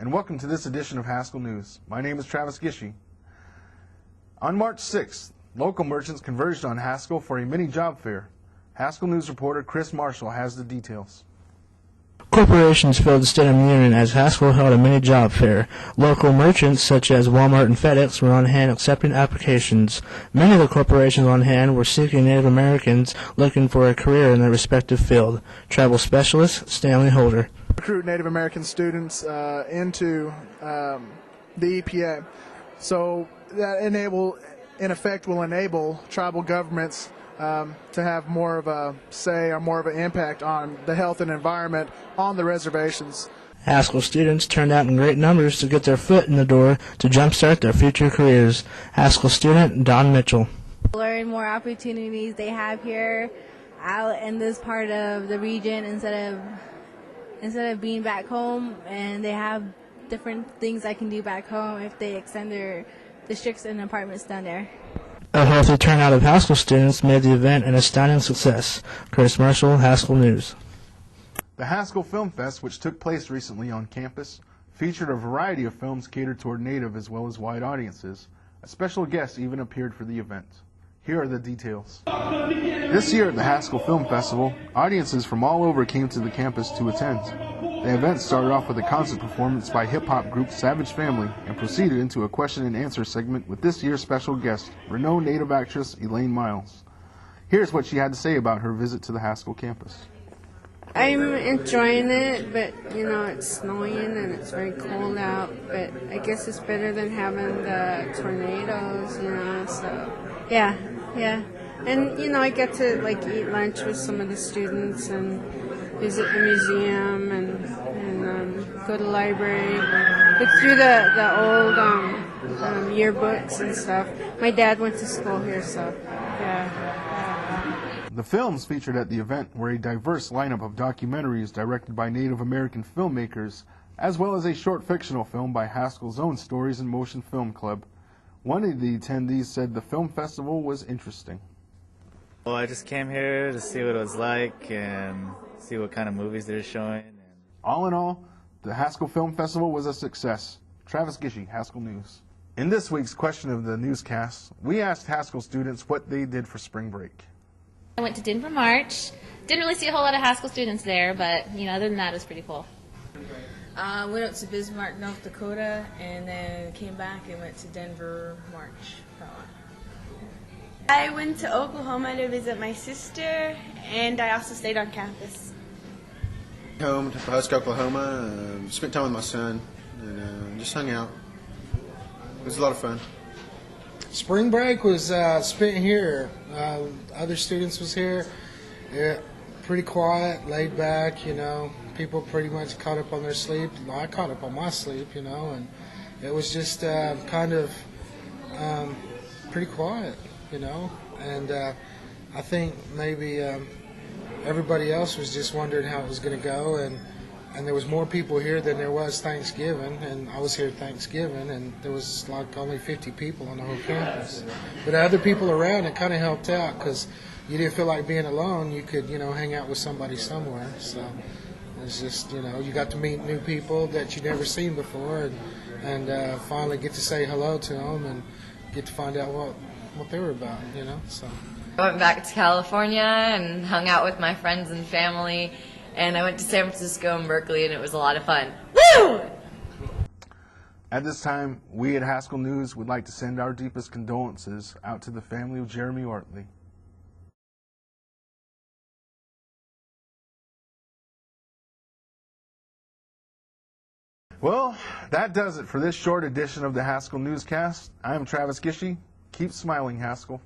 and welcome to this edition of Haskell News. My name is Travis Gishey. On March 6th, local merchants converged on Haskell for a mini job fair. Haskell News reporter Chris Marshall has the details. Corporations filled the Stadium Union as Haskell held a mini job fair. Local merchants such as Walmart and FedEx were on hand accepting applications. Many of the corporations on hand were seeking Native Americans looking for a career in their respective field. Travel specialist Stanley Holder. Recruit Native American students into the EPA. So that in effect will enable tribal governments to have more of a say or more of an impact on the health and environment on the reservations. Haskell students turned out in great numbers to get their foot in the door to jumpstart their future careers. Haskell student Don Mitchell. Learn more opportunities they have here out in this part of the region instead of being back home, and they have different things I can do back home if they extend their districts and apartments down there. A healthy turnout of Haskell students made the event an astounding success. Chris Marshall, Haskell News. The Haskell Film Fest, which took place recently on campus, featured a variety of films catered toward Native as well as white audiences. A special guest even appeared for the event. Here are the details. This year at the Haskell Film Festival, audiences from all over came to the campus to attend. The event started off with a concert performance by hip-hop group Savage Family and proceeded into a question and answer segment with this year's special guest, renowned Native actress Elaine Miles. Here's what she had to say about her visit to the Haskell campus. I'm enjoying it, but it's snowing and it's very cold out, but I guess it's better than having the tornadoes, so yeah. And I get to eat lunch with some of the students and visit the museum and go to the library, look through the old yearbooks and stuff. My dad went to school here, so yeah. The films featured at the event were a diverse lineup of documentaries directed by Native American filmmakers, as well as a short fictional film by Haskell's own Stories in Motion Film Club. One of the attendees said the film festival was interesting. Well, I just came here to see what it was like and see what kind of movies they're showing. All in all, the Haskell Film Festival was a success. Travis Gishey, Haskell News. In this week's question of the newscast, we asked Haskell students what they did for spring break. I went to Denver March. Didn't really see a whole lot of Haskell students there, but other than that, it was pretty cool. Went up to Bismarck, North Dakota, and then came back and went to Denver March. I went to Oklahoma to visit my sister, and I also stayed on campus. Home to Husk, Oklahoma, spent time with my son, and just hung out. It was a lot of fun. Spring break was spent here. Other students was here. Yeah, pretty quiet, laid back, People pretty much caught up on their sleep. I caught up on my sleep, and it was just kind of pretty quiet, And I think maybe everybody else was just wondering how it was going to go, and there was more people here than there was Thanksgiving, and I was here Thanksgiving, and there was only 50 people on the whole campus. But other people around, it kind of helped out because you didn't feel like being alone. You could, hang out with somebody somewhere. So it's just, you got to meet new people that you'd never seen before, and finally get to say hello to them and get to find out what they were about, So I went back to California and hung out with my friends and family. And I went to San Francisco and Berkeley, and it was a lot of fun. Woo! At this time, we at Haskell News would like to send our deepest condolences out to the family of Jeremy Ortley. Well, that does it for this short edition of the Haskell Newscast. I am Travis Gishey. Keep smiling, Haskell.